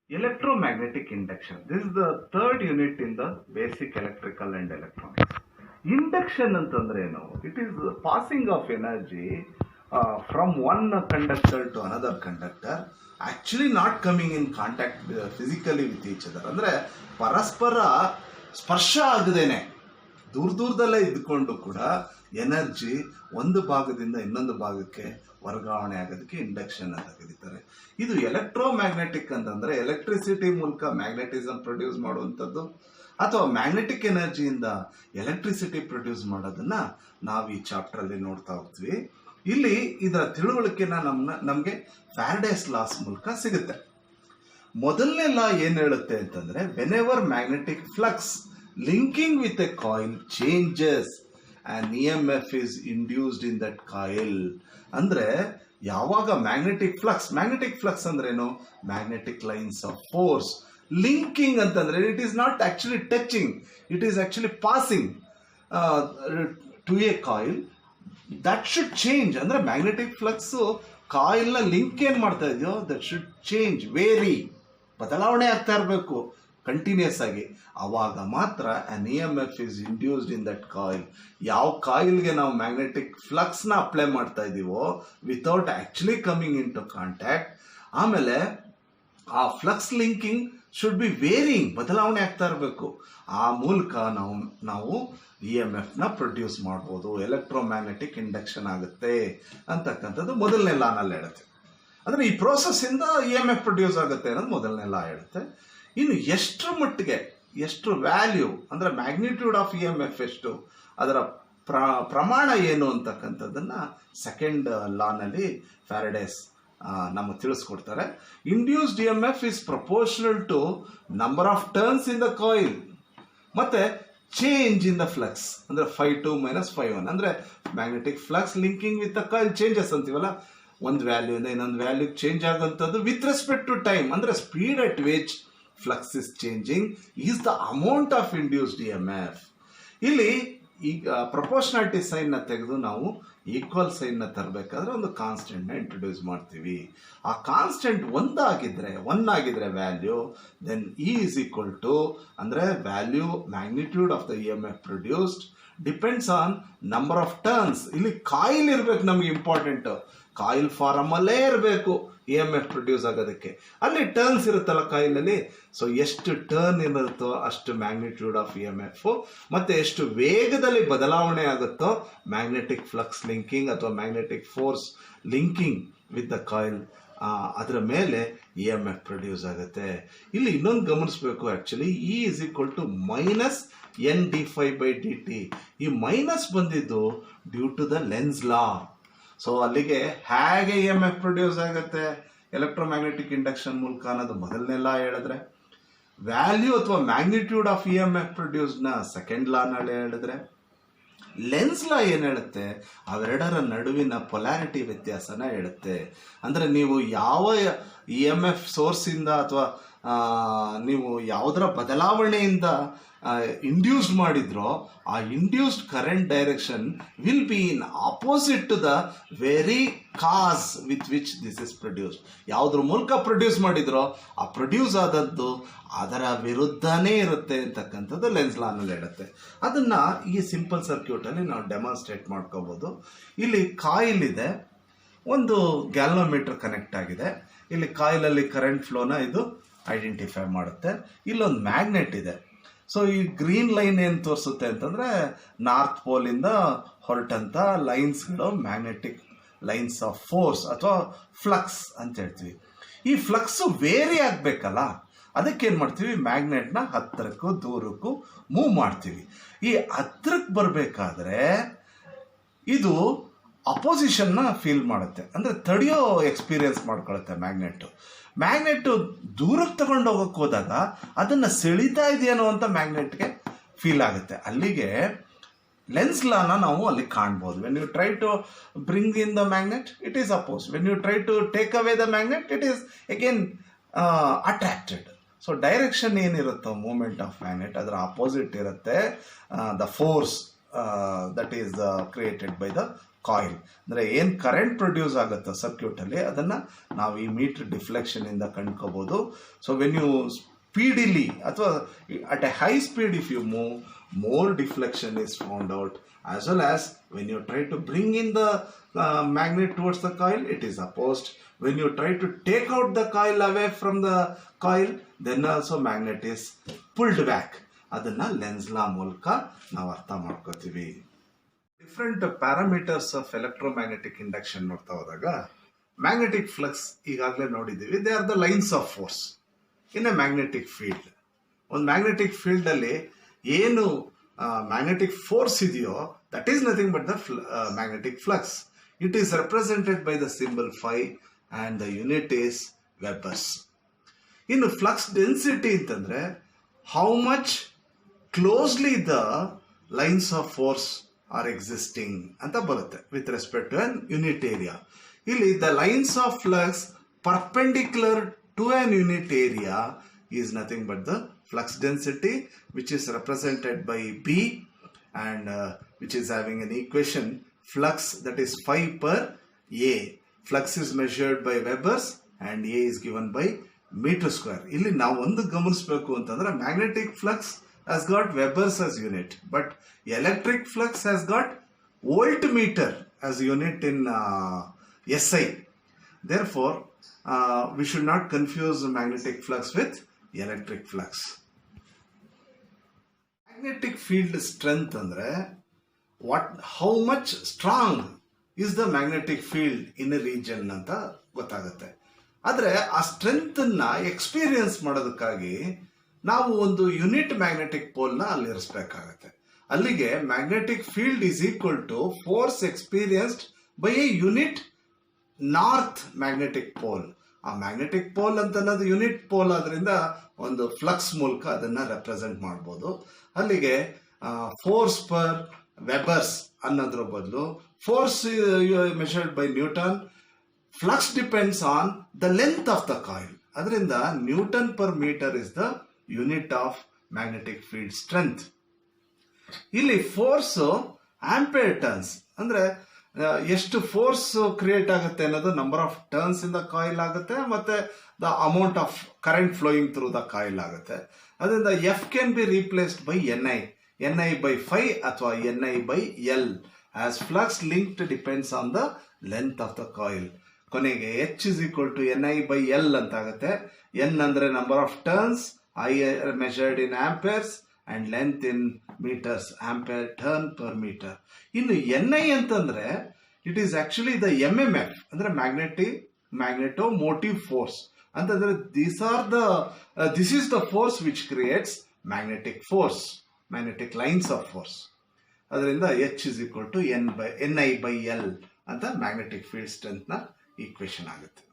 Electromagnetic induction. This is the third unit in the basic electrical and electronics. Induction ಅಂತಂದ್ರೆ ಏನು? It is the passing of energy from one conductor to another conductor, actually not coming in contact physically with each other. ಅಂದ್ರೆ ಪರಸ್ಪರ ಸ್ಪರ್ಶ ಆಗದೇನೆ ದೂರದಲ್ಲೇ ಇದ್ಕೊಂಡು ಕೂಡ energy ಒಂದು ಭಾಗದಿಂದ ಇನ್ನೊಂದು ಭಾಗಕ್ಕೆ ವರ್ಗಾವಣೆ ಆಗೋದಕ್ಕೆ ಇಂಡಕ್ಷನ್ ಅಂತ ಕರೀತಾರೆ. ಇದು ಎಲೆಕ್ಟ್ರೋಮ್ಯಾಗ್ನೆಟಿಕ್ ಅಂತಂದ್ರೆ ಎಲೆಕ್ಟ್ರಿಸಿಟಿ ಮೂಲಕ ಮ್ಯಾಗ್ನೆಟಿಸಮ್ ಪ್ರೊಡ್ಯೂಸ್ ಮಾಡುವಂಥದ್ದು ಅಥವಾ ಮ್ಯಾಗ್ನೆಟಿಕ್ ಎನರ್ಜಿಯಿಂದ ಎಲೆಕ್ಟ್ರಿಸಿಟಿ ಪ್ರೊಡ್ಯೂಸ್ ಮಾಡೋದನ್ನ ನಾವು ಈ ಚಾಪ್ಟರ್ ಅಲ್ಲಿ ನೋಡ್ತಾ ಹೋಗ್ತೀವಿ. ಇಲ್ಲಿ ಇದರ ತಿಳುವಳಿಕೆನ ನಮಗೆ ಫ್ಯಾರಡೇಸ್ ಲಾಸ್ ಮೂಲಕ ಸಿಗುತ್ತೆ. ಮೊದಲನೇ ಲಾ ಏನ್ ಹೇಳುತ್ತೆ ಅಂತಂದ್ರೆ, when ever magnetic flux linking with a coil changes, an EMF is induced in that coil. ಅಂದ್ರೆ ಯಾವಾಗ ಮ್ಯಾಗ್ನೆಟಿಕ್ ಫ್ಲಕ್ಸ್ ಅಂದ್ರೆ ಏನು? Magnetic lines of force. Linking ಅಂತಂದ್ರೆ it is not actually touching, it is actually passing to a coil. That should change. ಅಂದ್ರೆ magnetic flux coil ನ link ಏನ್ ಮಾಡ್ತಾ ಇದೆಯೋ ದಟ್ ಶುಡ್ ಚೇಂಜ್, ವೇರಿ, ಬದಲಾವಣೆ ಆಗ್ತಾ ಇರಬೇಕು ಕಂಟಿನ್ಯೂಸ್ ಆಗಿ. ಅವಾಗ ಮಾತ್ರ an EMF is induced in that coil. ಯಾವ ಕಾಯಿಲ್ಗೆ ನಾವು ಮ್ಯಾಗ್ನೆಟಿಕ್ ಫ್ಲಕ್ಸ್ ನ ಅಪ್ಲೈ ಮಾಡ್ತಾ ಇದೀವೋ without actually coming into contact, ಆಮೇಲೆ ಆ flux linking should be varying, ಬದಲಾವಣೆ ಆಗ್ತಾ ಇರಬೇಕು. ಆ ಮೂಲಕ ನಾವು EMF ನ ಪ್ರೊಡ್ಯೂಸ್ ಮಾಡ್ಬೋದು, ಎಲೆಕ್ಟ್ರೋಮ್ಯಾಗ್ನೆಟಿಕ್ ಇಂಡಕ್ಷನ್ ಆಗುತ್ತೆ ಅಂತಕ್ಕಂಥದ್ದು ಮೊದಲನೇ ಲಾನಲ್ಲಿ ಹೇಳುತ್ತೆ. ಅಂದ್ರೆ ಈ ಪ್ರೋಸೆಸ್ ಇಂದ EMF ಪ್ರೊಡ್ಯೂಸ್ ಆಗುತ್ತೆ ಅನ್ನೋದು ಮೊದಲನೇ ಲಾ ಹೇಳುತ್ತೆ. ಇನ್ನು ಎಷ್ಟರ ಮಟ್ಟಿಗೆ, ಎಷ್ಟು ವ್ಯಾಲ್ಯೂ ಅಂದ್ರೆ ಮ್ಯಾಗ್ನಿಟ್ಯೂಡ್ ಆಫ್ EMF ಎಷ್ಟು, ಅದರ ಪ್ರಮಾಣ ಏನು ಅಂತಕ್ಕಂಥದ್ದನ್ನ ಸೆಕೆಂಡ್ ಲಾನಲ್ಲಿ ಫ್ಯಾರಡೇಸ್ ನಮಗೆ ತಿಳಿಸ್ಕೊಡ್ತಾರೆ. Induced EMF is proportional to number of turns in the coil ಮತ್ತೆ ಚೇಂಜ್ ಇನ್ ದ ಫ್ಲಕ್ಸ್. ಅಂದ್ರೆ φ2 - φ1 ಅಂದ್ರೆ magnetic flux linking with the coil changes ಅಂತೀವಲ್ಲ, ಒಂದು ವ್ಯಾಲ್ಯೂ ಇಂದ ಇನ್ನೊಂದು ವ್ಯಾಲ್ಯೂ ಚೇಂಜ್ ಆಗುವಂಥದ್ದು ವಿತ್ ರೆಸ್ಪೆಕ್ಟ್ ಟು ಟೈಮ್. ಅಂದ್ರೆ speed at which flux is changing is the amount of induced EMF. ಇಲ್ಲಿ ಈಗ ಪ್ರಪೋರ್ಷನಾಲಿಟಿ ಸೈನ್ ನ ತೆಗೆದು ನಾವು ಈಕ್ವಲ್ ಸೈನ್ ನ ತರಬೇಕಾದ್ರೆ ಒಂದು ಕಾನ್ಸ್ಟೆಂಟ್ ನ ಇಂಟ್ರೊಡ್ಯೂಸ್ ಮಾಡ್ತೀವಿ. ಆ ಕಾನ್ಸ್ಟೆಂಟ್ ಒನ್ ಆಗಿದ್ರೆ value, then E is equal to ಅಂದ್ರೆ value magnitude of the EMF produced depends on number of turns. ಇಲ್ಲಿ ಕಾಯಿಲ್ ಇರ್ಬೇಕು, ನಮ್ಗೆ ಇಂಪಾರ್ಟೆಂಟ್ ಕಾಯಿಲ್ ಫಾರಮ್ ಅಲ್ಲೇ ಇರಬೇಕು EMF ಪ್ರೊಡ್ಯೂಸ್ ಆಗೋದಕ್ಕೆ. ಅಲ್ಲಿ ಟರ್ನ್ಸ್ ಇರುತ್ತಲ್ಲ ಕಾಯಿಲ್ ಅಲ್ಲಿ, ಸೊ ಎಷ್ಟು ಟರ್ನ್ ಇರುತ್ತೋ ಅಷ್ಟು ಮ್ಯಾಗ್ನಿಟ್ಯೂಡ್ ಆಫ್ EMF, ಮತ್ತೆ ಎಷ್ಟು ವೇಗದಲ್ಲಿ ಬದಲಾವಣೆ ಆಗುತ್ತೋ ಮ್ಯಾಗ್ನೆಟಿಕ್ ಫ್ಲಕ್ಸ್ ಲಿಂಕಿಂಗ್ ಅಥವಾ magnetic force linking with the coil, ಅದರ ಮೇಲೆ EMF ಪ್ರೊಡ್ಯೂಸ್ ಆಗುತ್ತೆ. ಇಲ್ಲಿ ಇನ್ನೊಂದು ಗಮನಿಸಬೇಕು, actually E is equal to -N dφ/dt. ಈ ಮೈನಸ್ ಬಂದಿದ್ದು due to the Lenz law. So ಅಲ್ಲಿಗೆ ಹೇಗೆ EMF ಪ್ರೊಡ್ಯೂಸ್ ಆಗುತ್ತೆ ಎಲೆಕ್ಟ್ರೋಮ್ಯಾಗ್ನೆಟಿಕ್ ಇಂಡಕ್ಷನ್ ಮೂಲಕ ಅನ್ನೋದು ಮೊದಲನೇ ಲಾ ಹೇಳಿದ್ರೆ, ವ್ಯಾಲ್ಯೂ ಅಥವಾ ಮ್ಯಾಗ್ನಿಟ್ಯೂಡ್ ಆಫ್ EMF ಪ್ರೊಡ್ಯೂಸ್ ನ ಸೆಕೆಂಡ್ ಲಾ ನಲ್ಲಿ ಹೇಳಿದ್ರೆ, ಲೆನ್ಸ್ ಲಾ ಏನ್ ಹೇಳುತ್ತೆ ಅವೆರಡರ ನಡುವಿನ ಪೊಲಾರಿಟಿ ವ್ಯತ್ಯಾಸನ ಹೇಳುತ್ತೆ. ಅಂದ್ರೆ ನೀವು ಯಾವ EMF ಸೋರ್ಸ್ ಇಂದ ಅಥವಾ ನೀವು ಯಾವುದರ ಬದಲಾವಣೆಯಿಂದ ಇಂಡ್ಯೂಸ್ಡ್ ಮಾಡಿದ್ರೋ ಆ induced current direction will be in opposite to the very cause with which this is produced. ಯಾವುದ್ರ ಮೂಲಕ ಪ್ರೊಡ್ಯೂಸ್ ಮಾಡಿದ್ರೋ ಆ ಪ್ರೊಡ್ಯೂಸ್ ಆದದ್ದು ಅದರ ವಿರುದ್ಧನೇ ಇರುತ್ತೆ ಅಂತಕ್ಕಂಥದ್ದು ಲೆನ್ಸ್ ಲಾನಲ್ಲಿ ಹೇಳುತ್ತೆ. ಅದನ್ನ ಈ ಸಿಂಪಲ್ ಸರ್ಕ್ಯೂಟ್ ಅಲ್ಲಿ ನಾವು ಡೆಮಾನ್ಸ್ಟ್ರೇಟ್ ಮಾಡ್ಕೋಬಹುದು. ಇಲ್ಲಿ ಕಾಯಿಲ್ ಇದೆ, ಒಂದು ಗ್ಯಾಲ್ವೋಮೀಟರ್ ಕನೆಕ್ಟ್ ಆಗಿದೆ. ಇಲ್ಲಿ ಕಾಯಿಲ್ ಅಲ್ಲಿ ಕರೆಂಟ್ ಫ್ಲೋನ ಇದು ಐಡೆಂಟಿಫೈ ಮಾಡುತ್ತೆ. ಇಲ್ಲೊಂದು ಮ್ಯಾಗ್ನೆಟ್ ಇದೆ. ಸೊ ಈ ಗ್ರೀನ್ ಲೈನ್ ಏನ್ ತೋರಿಸುತ್ತೆ ಅಂತಂದ್ರೆ ನಾರ್ತ್ ಪೋಲ್ ಇಂದ ಹೊರಟಂತ ಲೈನ್ಸ್ಗಳು ಮ್ಯಾಗ್ನೆಟಿಕ್ ಲೈನ್ಸ್ ಆಫ್ ಫೋರ್ಸ್ ಅಥವಾ ಫ್ಲಕ್ಸ್ ಅಂತ ಹೇಳ್ತೀವಿ. ಈ ಫ್ಲಕ್ಸ್ ವೇರಿ ಆಗ್ಬೇಕಲ್ಲ, ಅದಕ್ಕೆ ಏನ್ ಮಾಡ್ತೀವಿ, ಮ್ಯಾಗ್ನೆಟ್ ನ ಹತ್ತಿರಕ್ಕೂ ದೂರಕ್ಕೂ ಮೂವ್ ಮಾಡ್ತೀವಿ. ಈ ಹತ್ತಿರಕ್ಕೆ ಬರಬೇಕಾದ್ರೆ ಇದು ಅಪೋಸಿಷನ್ ನ ಫೀಲ್ ಮಾಡುತ್ತೆ, ಅಂದ್ರೆ ತಡೆಯೋ ಎಕ್ಸ್ಪೀರಿಯನ್ಸ್ ಮಾಡ್ಕೊಳುತ್ತೆ ಮ್ಯಾಗ್ನೆಟ್ ದೂರಕ್ಕೆ ತಗೊಂಡು ಹೋಗಕ್ಕೆ ಹೋದಾಗ ಅದನ್ನ ಸೆಳಿತಾ ಇದೆಯೇನೋ ಅಂತ ಮ್ಯಾಗ್ನೆಟ್ಗೆ ಫೀಲ್ ಆಗುತ್ತೆ. ಅಲ್ಲಿಗೆ ಲೆನ್ಸ್ ಲಾನ ನಾವು ಅಲ್ಲಿ ಕಾಣ್ಬೋದು. When you try to bring in the magnet it is oppose, when you try to take away the magnet it is again attracted. So direction ಏನಿರುತ್ತೋ ಮೂವ್ಮೆಂಟ್ ಆಫ್ ಮ್ಯಾಗ್ನೆಟ್ ಅದರ ಅಪೋಸಿಟ್ ಇರುತ್ತೆ the force that is created by the coil. ಅಂದರೆ ಏನು current produce ಆಗುತ್ತೆ ಸರ್ಕ್ಯೂಟಲ್ಲಿ ಅದನ್ನು ನಾವು ಈ ಮೀಟರ್ ಡಿಫ್ಲೆಕ್ಷನಿಂದ ಕಂಡ್ಕೋಬೋದು. ಸೊ ವೆನ್ ಯು ಸ್ಪೀಡಿಲಿ ಅಥವಾ at a high speed if you move, more deflection is found out, as well as when you try to bring in the magnet towards the coil, it is opposed. When you try to take out the coil away from the coil, then also magnet is pulled back. ಅದನ್ನ Lenz's law ಮೂಲಕ ನಾವು ಅರ್ಥ ಮಾಡ್ಕೋತೀವಿ. Different parameters of electromagnetic induction ನೋಡ್ತಾ ಹೋದಾಗ magnetic flux ಈಗಾಗಲೇ ನೋಡಿದ್ದೀವಿ. They are the lines of force in a magnetic field. ಒಂದು ಮ್ಯಾಗ್ನೆಟಿಕ್ ಫೀಲ್ಡ್ ಅಲ್ಲಿ ಏನು ಮ್ಯಾಗ್ನೆಟಿಕ್ ಫೋರ್ಸ್ ಇದೆಯೋ that is nothing but the magnetic flux. It is represented by the symbol phi and the unit is webers. ಇನ್ನು flux density ಅಂತಂದ್ರೆ how much closely the lines of force R existing ಅಂತ ಬರುತ್ತೆ with respect to an unit area. ಇಲ್ಲಿ the lines of flux perpendicular to an unit area is nothing but the flux density, which is represented by B and which is having an equation flux that is phi per A. Flux is measured by Webers and A is given by meter square. ಇಲ್ಲಿ ನಾವು ಒಂದು ಗಮನಿಸಬೇಕು ಅಂತಂದ್ರೆ magnetic flux has got Webers as unit, but electric flux has got voltmeter as unit in SI. Therefore, we should not confuse magnetic flux with electric flux. Magnetic field strength ಅಂದ್ರೆ how much strong is the magnetic field in a region ಅಂತ ಗೊತ್ತಾಗುತ್ತೆ. ಆದರೆ ಆ strength ಅನ್ನ experience ಮಾಡೋದಕ್ಕಾಗಿ ನಾವು ಒಂದು unit magnetic pole ನ ಅಲ್ಲಿ ಇರಿಸಬೇಕಾಗತ್ತೆ. ಅಲ್ಲಿಗೆ magnetic field is equal to force experienced by a unit north magnetic pole. ಆ ಮ್ಯಾಗ್ನೆಟಿಕ್ ಪೋಲ್ ಅಂತ ಅನ್ನೋದು ಯೂನಿಟ್ ಪೋಲ್ ಆದ್ರಿಂದ ಒಂದು ಫ್ಲಕ್ಸ್ ಮೂಲಕ ಅದನ್ನ ರೆಪ್ರೆಸೆಂಟ್ ಮಾಡ್ಬೋದು. ಅಲ್ಲಿಗೆ ಫೋರ್ಸ್ ಪರ್ ವೆಬರ್ಸ್ ಅನ್ನೋದ್ರ ಬದಲು force measured by newton, flux depends on the length of the coil. ಅದರಿಂದ newton per meter is the unit of magnetic field strength. ಇಲ್ಲಿ ಫೋರ್ಸ್ ಆಂಪಿಯರ್ ಟರ್ನ್ಸ್ ಅಂದ್ರೆ ಎಷ್ಟು ಫೋರ್ಸ್ ಕ್ರಿಯೇಟ್ ಆಗುತ್ತೆ ಅನ್ನೋದು number of turns in the coil ಆಗುತ್ತೆ, ಮತ್ತೆ the amount of current flowing through the coil ಆಗುತ್ತೆ. ಅದರಿಂದ F can be replaced by N I by phi ಅಥವಾ N I by L as flux linked depends on the length of the coil. ಕೊನೆಗೆ H is equal to N I by L ಅಂತ ಆಗುತ್ತೆ. N ಅಂದ್ರೆ number of turns, I measured in amperes and length in meters, ampere turn per meter. ಇನ್ನು N I ಅಂತಂದ್ರೆ it is actually the M M F ಅಂದ್ರೆ magneto motive force ಅಂತಂದ್ರೆ this is the force which creates magnetic force, magnetic lines of force. ಅದರಿಂದ H is equal to N I by L ಅಂತ magnetic field strength ನ equation ಆಗುತ್ತೆ.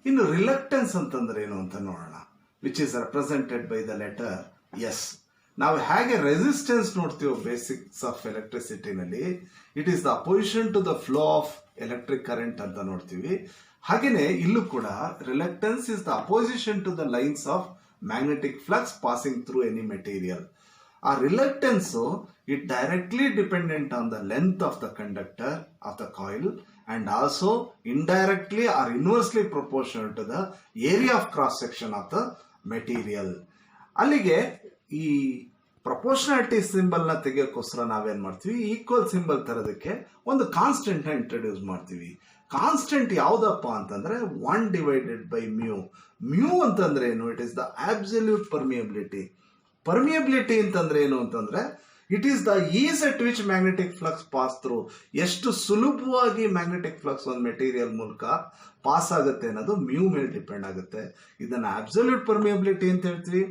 ಇನ್ನು reluctance ಅಂತಂದ್ರೆ ಏನು ಅಂತ ನೋಡೋಣ, which is represented by the letter S. ನಾವು ಹೇಗೆ ರೆಸಿಸ್ಟೆನ್ಸ್ ನೋಡ್ತೀವೋ ಬೇಸಿಕ್ಸ್ ಆಫ್ ಎಲೆಕ್ಟ್ರಿಸಿಟಿನಲ್ಲಿ, it is the opposition to the flow of electric current ಅಂತ ನೋಡ್ತೀವಿ. ಹಾಗೇನೆ ಇಲ್ಲೂ ಕೂಡ reluctance is the opposition to the lines of magnetic flux passing through any material. ಆ reluctance it directly dependent on the length of the conductor of the coil and also indirectly or inversely proportional to the area of cross section of the material. ಅಲ್ಲಿಗೆ ಈ proportionality symbol ನ ತೆಗೆಯೋಕ್ಕೋಸ್ಕರ ನಾವೇನ್ ಮಾಡ್ತೀವಿ, equal symbol ತರೋದಕ್ಕೆ ಒಂದು constant ನ introduce ಮಾಡ್ತೀವಿ. Constant ಯಾವ್ದಪ್ಪ ಅಂತಂದ್ರೆ 1 ಡಿವೈಡೆಡ್ ಬೈ ಮ್ಯೂ. ಮ್ಯೂ ಅಂತಂದ್ರೆ ಏನು? It is the absolute permeability. Permeability ಅಂತಂದ್ರೆ ಏನು ಅಂತಂದ್ರೆ it is the is at which magnetic flux pass through. ಎಷ್ಟು ಸುಲಭವಾಗಿ ಮ್ಯಾಗ್ನೆಟಿಕ್ ಫ್ಲಕ್ಸ್ ಒಂದು ಮೆಟೀರಿಯಲ್ ಮೂಲಕ ಪಾಸ್ ಆಗುತ್ತೆ ಅನ್ನೋದು ಮ್ಯೂ ಮೇಲೆ ಡಿಪೆಂಡ್ ಆಗುತ್ತೆ. ಇದನ್ನ ಅಬ್ಸಲ್ಯೂಟ್ ಪರ್ಮಿಯಬಿಲಿಟಿ ಅಂತ ಹೇಳ್ತೀವಿ.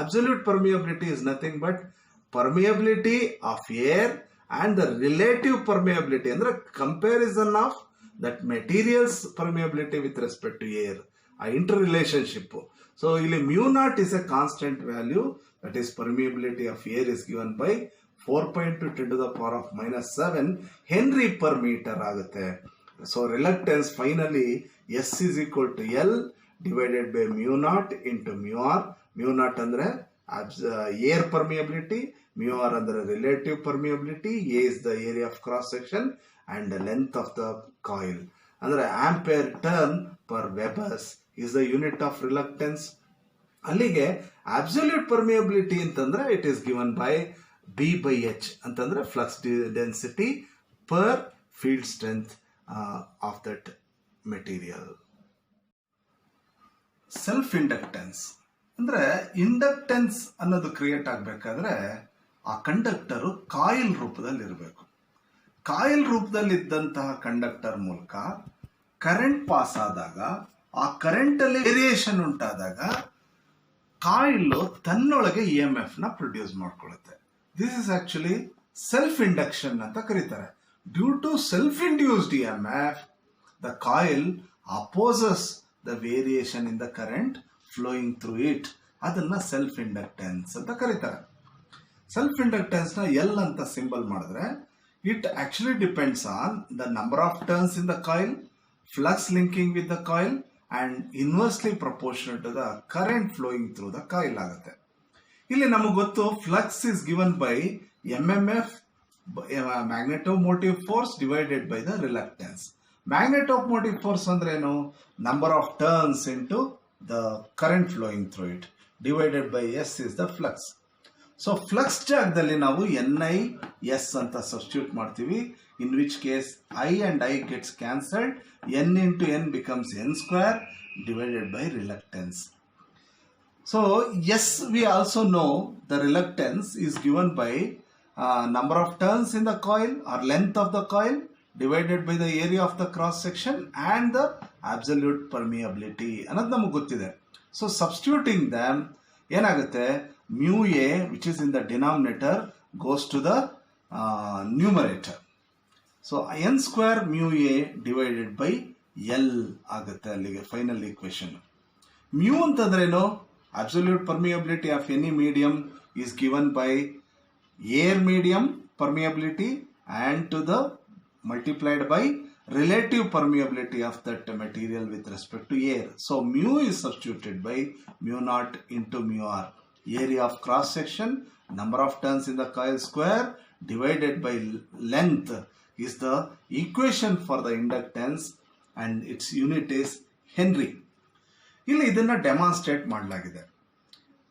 Absolute permeability is nothing but permeability of air and the relative permeability ಅಂದ್ರೆ comparison of that material's permeability with respect to air, ಆ ಇಂಟರ್ ರಿಲೇಶನ್ಶಿಪ್. ಸೊ ಇಲ್ಲಿ mu naught is a constant value, that is permeability of air is given by 4.2 10 to the power of -7 Henry per meter ಆಗುತ್ತೆ. So reluctance finally S is equal to L divided by mu naught into mu r. Mu naught ಅಂದ್ರೆ air permeability, mu r ಅಂದ್ರೆ relative permeability, A is the area of cross section and the length of the coil. ಅಂದರೆ ampere turn per webers is the unit of reluctance. ಅಲ್ಲಿಗೆ absolute permeability ಅಂತಂದ್ರೆ it is given by B/H ಅಂತಂದ್ರೆ flux density per field strength of that material. Self inductance ಅಂದ್ರೆ inductance ಅನ್ನೋದು create ಆಗಬೇಕಾದ್ರೆ ಆ conductor coil ರೂಪದಲ್ಲಿ ಇರಬೇಕು. ಕಾಯಿಲ್ ರೂಪದಲ್ಲಿದ್ದಂತಹ ಕಂಡಕ್ಟರ್ ಮೂಲಕ ಕರೆಂಟ್ ಪಾಸ್ ಆದಾಗ ಆ ಕರೆಂಟ್ ಅಲ್ಲಿ ವೇರಿಯೇಷನ್ ಉಂಟಾದಾಗ ಕಾಯಿಲ್ ತನ್ನೊಳಗೆ EMF ನ ಪ್ರೊಡ್ಯೂಸ್ ಮಾಡ್ಕೊಳ್ಳುತ್ತೆ. This is actually self induction ಅಂತ ಕರೀತಾರೆ. Due to self induced EMF the coil opposes the variation in the current flowing through it. ಅದನ್ನ ಸೆಲ್ಫ್ ಇಂಡಕ್ಟೆನ್ಸ್ ಅಂತ ಕರೀತಾರೆ. ಸೆಲ್ಫ್ ಇಂಡಕ್ಟೆನ್ಸ್ ನ ಎಲ್ ಅಂತ ಸಿಂಬಲ್ ಮಾಡಿದ್ರೆ it actually depends on the number of turns in the coil, flux linking with the coil and inversely proportional to the current flowing through the coil ಆಗುತ್ತೆ. ಇಲ್ಲಿ ನಮಗೆ ಗೊತ್ತು flux is given by MMF magnetomotive force divided by the reluctance. Magnetomotive force ಅಂದ್ರೆ ಏನು? Number of turns into the current flowing through it divided by S is the flux. So flux ಜಾಗದಲ್ಲಿ ನಾವು NIS ಅಂತ substitute ಮಾಡ್ತೀವಿ. In which case I and I gets cancelled. N into N becomes N square divided by reluctance. So yes, we also know the reluctance is given by number of turns in the coil or length of the coil divided by the area of the cross section and the absolute permeability ಅನ್ನೋದು ನಮಗೆ ಗೊತ್ತಿದೆ. So substituting ದಮ್ ಏನಾಗುತ್ತೆ? mu A which is in the denominator goes to the numerator. So N square mu A divided by L ಆಗುತ್ತೆ ಅಲ್ಲಿಗೆ final equation. mu ಅಂತಂದ್ರೇನು? absolute permeability of any medium is given by air medium permeability and to the multiplied by relative permeability of that material with respect to air. So mu is substituted by mu naught into mu r. Area of cross section, number of turns in the coil square divided by length is the equation for the inductance and its unit is Henry. ಇಲ್ಲಿ ಇದನ್ನ demonstrate ಮಾಡಲಾಗಿದೆ.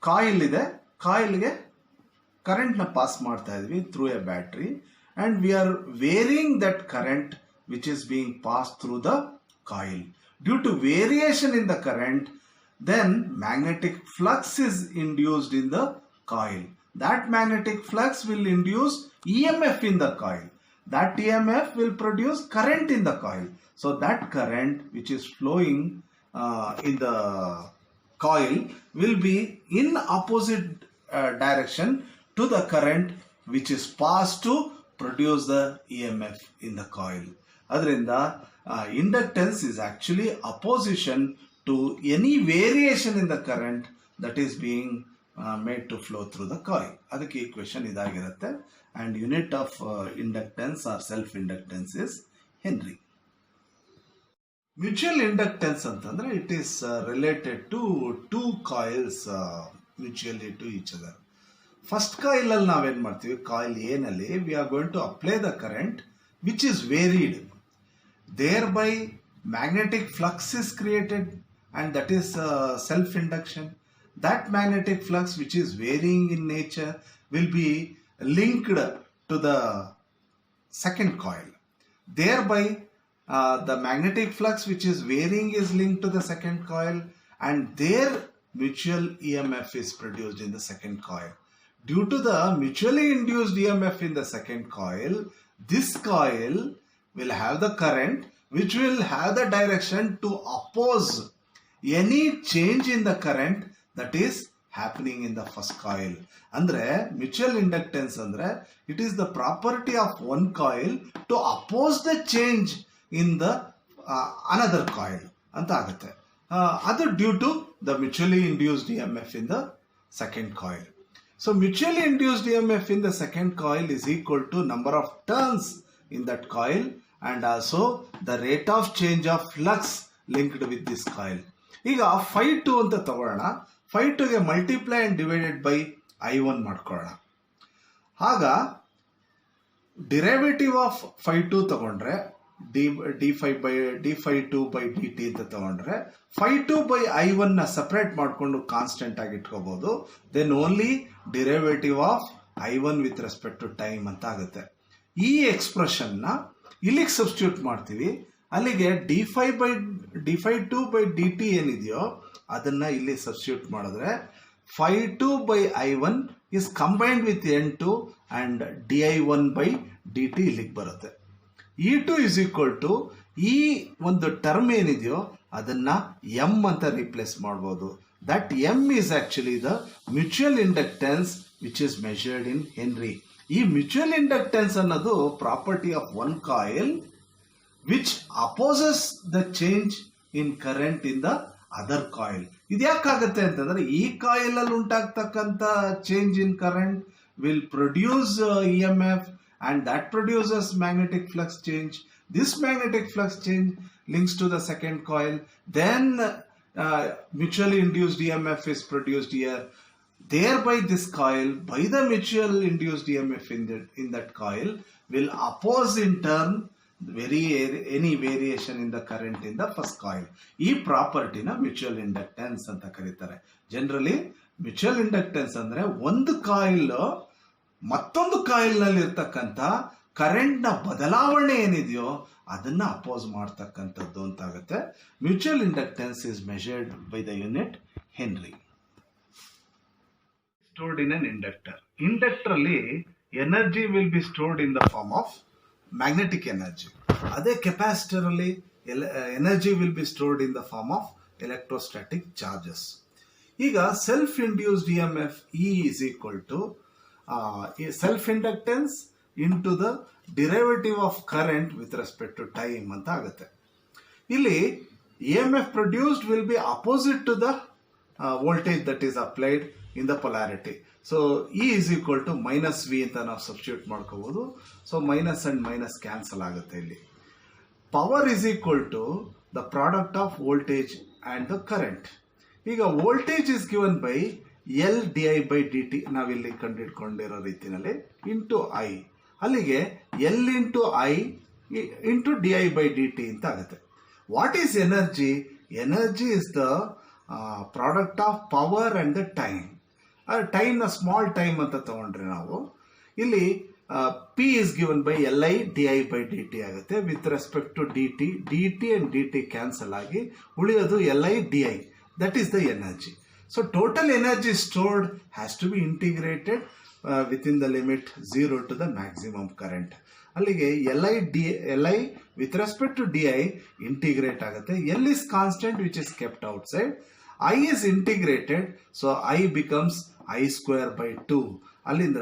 Coil ಇದೆ, ಕಾಯಿಲ್ಗೆ current ನ pass ಮಾಡ್ತಾ ಇದ್ವಿ through a battery and we are varying that current which is being pass through the coil. Due to variation in the current then magnetic flux is induced in the coil. That magnetic flux will induce EMF in the coil. That EMF will produce current in the coil. So that current which is flowing in the coil will be in opposite direction to the current which is passed to produce the EMF in the coil. Adrinda inductance is actually opposition to any variation in the current that is being made to flow through the coil. ಅದಕ್ಕೆ equation ಇದಾಗಿರುತ್ತೆ. and unit of inductance or self inductance is Henry. Mutual inductance ಅಂತಂದ್ರೆ it is related to two coils mutually to each other. First coil ಅಲ್ಲಿ ನಾವೇನ್ ಮಾಡ್ತೀವಿ? Coil A ನಲ್ಲಿ we are going to apply the current which is varied. Thereby magnetic flux is created and that is self-induction. That magnetic flux which is varying in nature will be linked to the second coil. Thereby the magnetic flux which is varying is linked to the second coil and their mutual EMF is produced in the second coil. Due to the mutually induced EMF in the second coil, this coil will have the current which will have the direction to oppose any change in the current that is happening in the first coil. Andre mutual inductance andre it is the property of one coil to oppose the change in the another coil anta agutte. Adu due to the mutually induced EMF in the second coil. So mutually induced EMF in the second coil is equal to number of turns in that coil and also the rate of change of flux linked with this coil. ಈಗ φ2 ಅಂತ ತಗೊಳ್ಳೋಣ. φ2ಗೆ multiply and divided by I1 ಮಾಡ್ಕೊಳ್ಳೋಣ. ಆಗ derivative of phi two ತಗೊಂಡ್ರೆ D phi two by D T ಅಂತ ತಗೊಂಡ್ರೆ phi two by I one ನ ಸಪರೇಟ್ ಮಾಡಿಕೊಂಡು ಕಾನ್ಸ್ಟೆಂಟ್ ಆಗಿ ಇಟ್ಕೋಬಹುದು. Then only derivative of I one with respect to time ಅಂತ ಆಗುತ್ತೆ. ಈ ಎಕ್ಸ್ಪ್ರೆಷನ್ ನ ಇಲ್ಲಿಗೆ ಸಬ್ಸ್ಟಿಟ್ಯೂಟ್ ಮಾಡ್ತೀವಿ. ಅಲ್ಲಿಗೆ D phi two by D T ಏನಿದೆಯೋ ಅದನ್ನ ಇಲ್ಲಿ ಸಬ್ಸ್ಟಿಟ್ಯೂಟ್ ಮಾಡಿದ್ರೆ phi two by I one is combined with N two and D I one by D T ಇಲ್ಲಿಗೆ ಬರುತ್ತೆ. E2 ಇಸ್ ಈಕ್ವಲ್ ಟು ಈ ಒಂದು ಟರ್ಮ್ ಏನಿದೆಯೋ ಅದನ್ನ ಎಂ ಅಂತ ರಿಪ್ಲೇಸ್ ಮಾಡಬಹುದು. That M is actually the mutual inductance which is measured in henry. ಈ mutual inductance ಅನ್ನೋದು property of one coil which opposes the change in current in the other coil. ಇದ್ಯಾಕಾಗತ್ತೆ ಅಂತಂದ್ರೆ ಈ coil ಅಲ್ಲಿ ಉಂಟಾಗ್ತಕ್ಕಂಥ change in current will produce EMF and that produces magnetic flux change. This magnetic flux change links to the second coil. Then mutually induced EMF is produced here. Thereby this coil, by the mutual induced EMF in that coil, will oppose in turn any variation in the current in the first coil. ಈ property ನ mutual inductance ಅಂತ ಕರೀತಾರೆ. Generally mutual inductance ಅಂದ್ರೆ ಒಂದು coil ಮತ್ತೊಂದು coil ನಲ್ಲಿ ಇರ್ತಕ್ಕಂಥ current ನ ಬದಲಾವಣೆ ಏನಿದೆಯೋ ಅದನ್ನ ಅಪೋಸ್ ಮಾಡ್ತಕ್ಕಂಥದ್ದು ಅಂತ ಆಗುತ್ತೆ. Mutual inductance is measured by the unit henry. Stored in an inductor. Inductor ಅಲ್ಲಿ energy will be stored in the form of magnetic energy. ಅದೇ ಕೆಪಾಸಿಟರ್ ಅಲ್ಲಿ energy will be stored in the form of electrostatic charges. ಈಗ self induced EMF E is equal to self-inductance into the derivative of current with respect to time ಅಂತ ಆಗುತ್ತೆ. ಇಲ್ಲಿ EMF produced will be opposite to the voltage that is applied in the polarity. So E is equal to minus V ಅಂತ ನಾವು substitute ಮಾಡ್ಕೋಬಹುದು. So minus and minus cancel ಆಗುತ್ತೆ. ಇಲ್ಲಿ power is equal to the product of voltage and the current. ಈಗ voltage is given by L D I by D T ನಾವಿಲ್ಲಿ ಕಂಡುಹಿಡ್ಕೊಂಡಿರೋ ರೀತಿಯಲ್ಲಿ into I. ಅಲ್ಲಿಗೆ L into I into D I by D T ಅಂತ ಆಗುತ್ತೆ. What is energy? Energy is the product of power and the time. Time ನ small time ಅಂತ ತಗೊಂಡ್ರೆ ನಾವು ಇಲ್ಲಿ P is given by L I D I by D T ಆಗುತ್ತೆ. With respect to D T and D T cancel ಆಗಿ ಉಳಿಯೋದು L I D I. That is the energy. So total energy stored has to be integrated within the limit 0 to the maximum current. ಅಲ್ಲಿಗೆ Li with respect to Di integrate ಆಗುತ್ತೆ. L is constant which is kept outside. I is integrated, so I becomes I square by 2. ಅಲ್ಲಿಂದ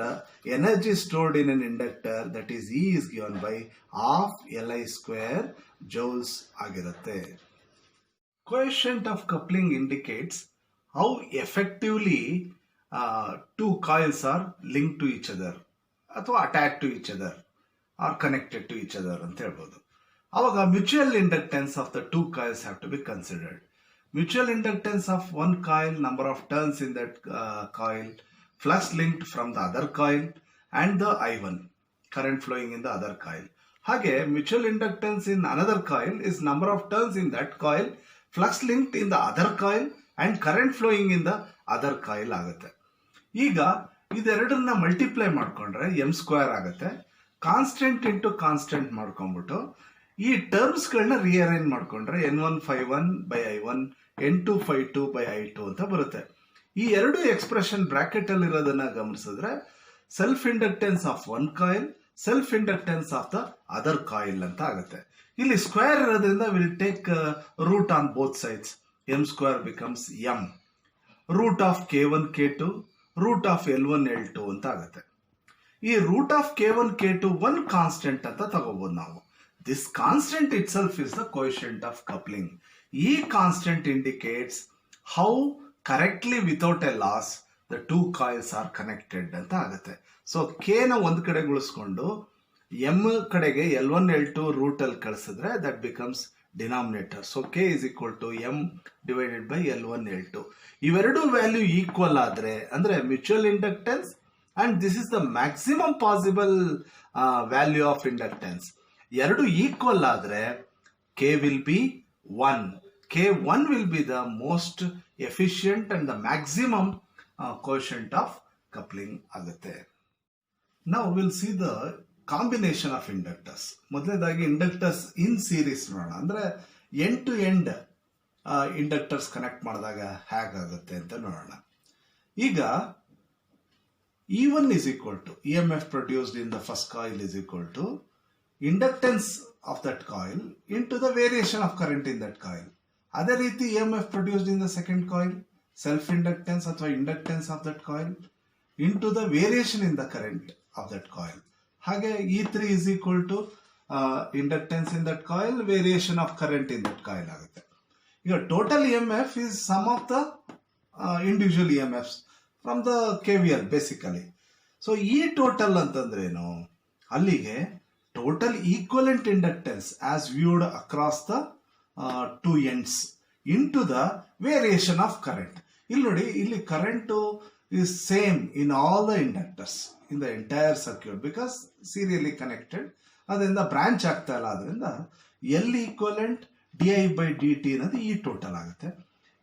energy stored in an inductor, that is E is given by half Li square joules ಆಗಿರುತ್ತೆ. Coefficient of coupling indicates how effectively two coils are linked to each other ಅಥವಾ attached to each other or connected to each other ಅಂತ ಹೇಳ್ಬೋದು. ಅವಾಗ mutual inductance of the two coils have to be considered. Mutual inductance of one coil, number of turns in that coil, flux linked from the other coil and the I1 current flowing in the other coil. ಹಾಗೆ mutual inductance in another coil is number of turns in that coil, flux linked in the other coil and current flowing in the other coil ಆಗುತ್ತೆ. ಈಗ ಇದೆರಡನ್ನ multiply ಮಾಡ್ಕೊಂಡ್ರೆ M square ಆಗುತ್ತೆ. Constant into constant ಮಾಡ್ಕೊಂಡ್ಬಿಟ್ಟು ಈ terms ಗಳನ್ನ rearrange ಮಾಡ್ಕೊಂಡ್ರೆ N1 by I1, N2 by I2 ಅಂತ ಬರುತ್ತೆ. ಈ ಎರಡು ಎಕ್ಸ್ಪ್ರೆಷನ್ ಬ್ರಾಕೆಟ್ ಅಲ್ಲಿ ಇರೋದನ್ನ ಗಮನಿಸಿದ್ರೆ self inductance of one coil, self inductance of the other coil ಅಂತ ಆಗುತ್ತೆ. ಇಲ್ಲಿ ಸ್ಕ್ವೇರ್ ಇರೋದ್ರಿಂದ will take root on both sides. M square becomes M. Root of K1 K2, root of L1 L2 ಅಂತ ಆಗುತ್ತೆ. ಈ root of K1 K2 one constant ಅಂತ ತಗೋಬಹುದು ನಾವು. This constant itself is the coefficient of coupling. ಈ constant indicates how correctly without a loss the two coils are connected ಅಂತ ಆಗುತ್ತೆ. So K ನ ಒಂದ್ ಕಡೆ ಗುಳಿಸ್ಕೊಂಡು ಎಂ ಕಡೆಗೆ L1 L2 ರೂಟ್ ಅಲ್ಲಿ ಕಳಿಸಿದ್ರೆ that becomes denominator. So K is equal to M divided by L1 L2. ಇವೆರಡು value equal ಆದ್ರೆ ಅಂದ್ರೆ mutual inductance and this is the maximum possible value of inductance. ಎರಡು ಈಕ್ವಲ್ ಆದ್ರೆ K will be 1. K1 will be the most efficient and the maximum coefficient of coupling ಆಗುತ್ತೆ. Now we'll see the combination of inductors. ಮೊದಲನೇದಾಗಿ inductors in series ನೋಡೋಣ. ಅಂದ್ರೆ end to end inductors connect ಮಾಡಿದಾಗ ಹೇಗಾಗುತ್ತೆ ಅಂತ ನೋಡೋಣ. ಈಗ E1 is equal to EMF produced in the first coil is equal to inductance of that coil into the variation of current in that coil. ಅದೇ ರೀತಿ EMF produced in the second coil, self inductance ಅಥವಾ inductance of that coil into the variation in the current of that coil. ಹಾಗೆ E3 is equal to inductance in that coil, variation of current in that coil ಆಗುತ್ತೆ. ಈಗ total EMF is sum of the individual EMFs from the KVL basically. So ಈ total ಅಂತಂದ್ರೆ ಏನು, ಅಲ್ಲಿಗೆ total equivalent inductance as viewed across the two ends into the variation of current. ಇಲ್ಲಿ ನೋಡಿ, ಇಲ್ಲಿ current is same in all the inductors in the entire circuit because serially connected. ಅದರಿಂದ branch ಆಗ್ತಾ ಇಲ್ಲ. ಅದರಿಂದ L equivalent di/dt ಅನ್ನೋದು ಈ total ಆಗುತ್ತೆ.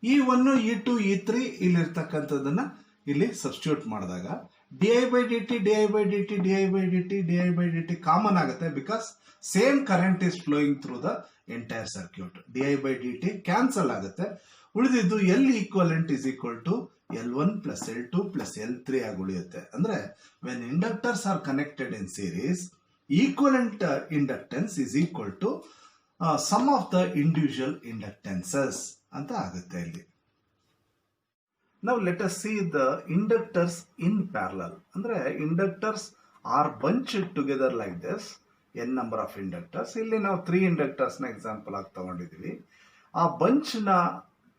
E1, E2, E3 ಇಲ್ಲಿರ್ತಕ್ಕಂಥದ್ದನ್ನ ಇಲ್ಲಿ ಸಬ್ಸ್ಟಿಟ್ಯೂಟ್ ಮಾಡಿದಾಗ di/dt di/dt di/dt di/dt common ಆಗುತ್ತೆ because same current is flowing through the entire circuit. di/dt cancel ಆಗುತ್ತೆ. ಉಳಿದಿದ್ದು L equivalent is equal to L1 plus L2 plus L3 ಆಗಿ ಉಳಿಯುತ್ತೆ. ಅಂದ್ರೆ when inductors are connected in series, equivalent inductance is equal to sum of the individual inductances ಅಂತ ಆಗುತ್ತೆ ಇಲ್ಲಿ. Now let us see the inductors in parallel. ಅಂದ್ರೆ inductors are bunched together like this, n number of inductors. ಇಲ್ಲಿ ನಾವು 3 inductors ನ example ಆಗಿ ತಗೊಂಡಿದ್ದೀವಿ. ಆ bunch ನ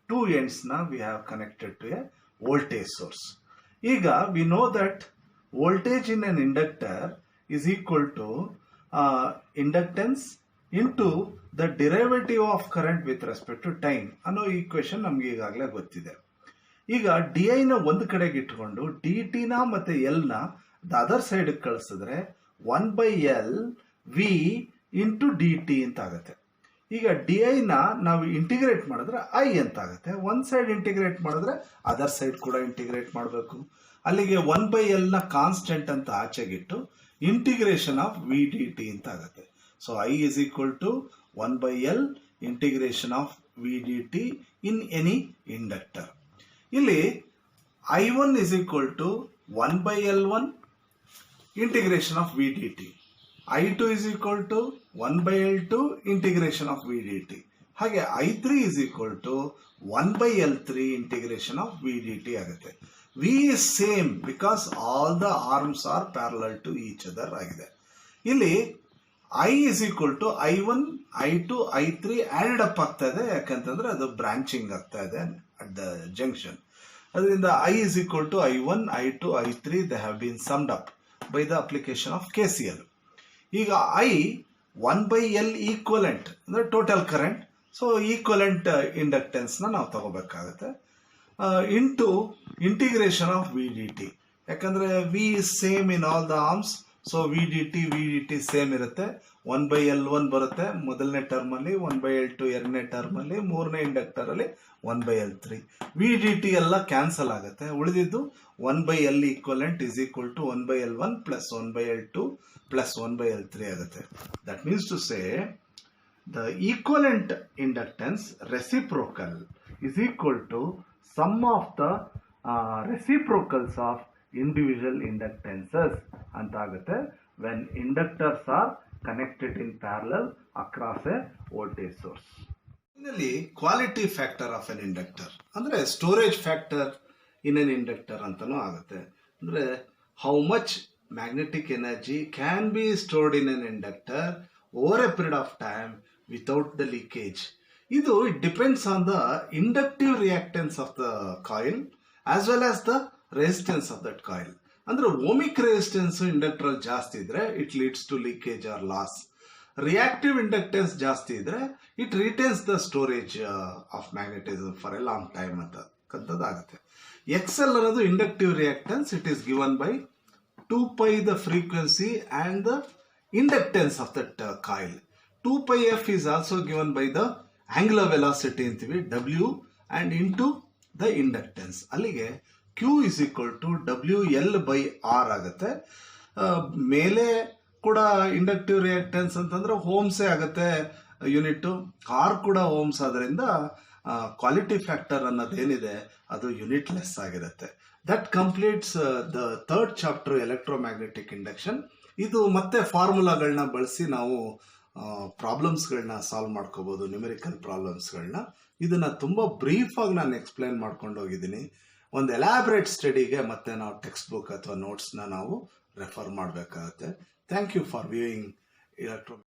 2 ends ನ we have connected to a voltage source. ಈಗ we know that voltage in an inductor is equal to inductance into the derivative of current with respect to time ಅನ್ನೋ equation ನಮ್ಗೆ ಈಗಾಗಲೇ ಗೊತ್ತಿದೆ. ಈಗ ಡಿ ಐ ನ ಒಂದು ಕಡೆಗೆ ಇಟ್ಕೊಂಡು ಡಿ ಟಿ ನ ಮತ್ತೆ ಎಲ್ ನ ದ ಅದರ್ ಸೈಡ್ ಕಳಿಸಿದ್ರೆ 1/L V into D T ಅಂತ ಆಗುತ್ತೆ. ಈಗ ಡಿ ಐ ನ ನಾವು ಇಂಟಿಗ್ರೇಟ್ ಮಾಡಿದ್ರೆ ಐ ಅಂತ ಆಗುತ್ತೆ. ಒಂದ್ ಸೈಡ್ ಇಂಟಿಗ್ರೇಟ್ ಮಾಡಿದ್ರೆ ಅದರ್ ಸೈಡ್ ಕೂಡ ಇಂಟಿಗ್ರೇಟ್ ಮಾಡಬೇಕು. ಅಲ್ಲಿಗೆ 1/L ನ ಕಾನ್ಸ್ಟೆಂಟ್ ಅಂತ ಆಚೆಗಿಟ್ಟು integration of V D T ಅಂತ ಆಗುತ್ತೆ. So I is equal to 1/L integration of V D T in any inductor. ಇಲ್ಲಿ I1 is equal to 1/L1 integration of VDT. I2 is equal to 1/L2 integration of VDT. ಹಾಗೆ I3 is equal to 1/L3 integration of VDT ಆಗುತ್ತೆ. V is same because all the arms are parallel to each other ಆಗಿದೆ. ಇಲ್ಲಿ I is equal to I1, I2, I3 added up ಆಗ್ತಾ ಇದೆ. ಯಾಕಂತಂದ್ರೆ ಅದು branching ಆಗ್ತಾ ಇದೆ at the junction. ಅದರಿಂದ I is equal to I1, I2, I3 they have been summed up by the application of KCL. ಈಗ I 1/L equivalent ಅಂದ್ರೆ total current. So equivalent inductance ನ ನಾವು ತಗೋಬೇಕಾಗುತ್ತೆ into integration of V D T. ಯಾಕಂದ್ರೆ V is same in all the arms. So V D T same ಇರುತ್ತೆ. 1/L1 ಬರುತ್ತೆ ಮೊದಲನೇ term ಅಲ್ಲಿ, 1/L2 ಎರಡನೇ ಟರ್ಮ್ ಅಲ್ಲಿ, ಮೂರನೇ ಇಂಡಕ್ಟರ್ ಅಲ್ಲಿ 1/L3. ವಿ ಡಿ ಟಿ ಎಲ್ಲ ಕ್ಯಾನ್ಸಲ್ ಆಗುತ್ತೆ. ಉಳಿದಿದ್ದು 1/L equivalent is equal to 1/L1 plus 1/L2 plus 1/L3 ಆಗುತ್ತೆ. That means to say the equivalent inductance reciprocal is equal to sum of the reciprocals of individual inductances ಅಂತ ಆಗುತ್ತೆ when inductors are connected in parallel across a voltage source. Finally, quality factor of an inductor ಅಂದ್ರೆ storage factor in an inductor ಅಂತಾನೂ ಆಗುತ್ತೆ. ಅಂದ್ರೆ how much magnetic energy can be stored in an inductor over a period of time without the leakage. ಇದು it depends on the inductive reactance of the coil as well as the resistance of that coil. ಅಂದ್ರೆ ohmic resistance inductor ಜಾಸ್ತಿ ಇದ್ರೆ it leads to leakage or loss. Reactive inductance ಜಾಸ್ತಿ ಇದ್ರೆ it retains the storage of magnetism for a long time ಅಂತಕ್ಕಂಥದ್ದಾಗುತ್ತೆ. XL ಅನ್ನೋದು inductive reactance. It is given by 2 pi the frequency and the inductance of that coil. 2 pi f is also given by the angular velocity ಅಂತೀವಿ W and into the inductance. ಅಲ್ಲಿಗೆ Q is equal to WL by R ಆಗುತ್ತೆ. ಮೇಲೆ ಕೂಡ inductive reactance ಅಂತಂದ್ರೆ ಓಮ್ಸೇ ಆಗುತ್ತೆ unit, R ಕೂಡ Ohm's ಆದ್ರಿಂದ quality factor ಅನ್ನೋದೇನಿದೆ ಅದು ಯೂನಿಟ್ ಲೆಸ್ ಆಗಿರುತ್ತೆ. That completes the third chapter electromagnetic induction. ಇದು ಮತ್ತೆ ಫಾರ್ಮುಲಾಗಳನ್ನ ಬಳಸಿ ನಾವು ಪ್ರಾಬ್ಲಮ್ಸ್ಗಳನ್ನ ಸಾಲ್ವ್ ಮಾಡ್ಕೋಬಹುದು, ನ್ಯೂಮೆರಿಕಲ್ ಪ್ರಾಬ್ಲಮ್ಸ್ಗಳನ್ನ. ಇದನ್ನ ತುಂಬಾ ಬ್ರೀಫ್ ಆಗಿ ನಾನು ಎಕ್ಸ್ಪ್ಲೈನ್ ಮಾಡ್ಕೊಂಡು ಹೋಗಿದ್ದೀನಿ. ಒಂದು ಎಲಾಬ್ರೇಟ್ ಸ್ಟಡಿಗೆ ಮತ್ತೆ ನಾವು ಟೆಕ್ಸ್ಟ್ ಬುಕ್ ಅಥವಾ ನೋಟ್ಸ್ನ ನಾವು ರೆಫರ್ ಮಾಡಬೇಕಾಗತ್ತೆ. Thank you for viewing electro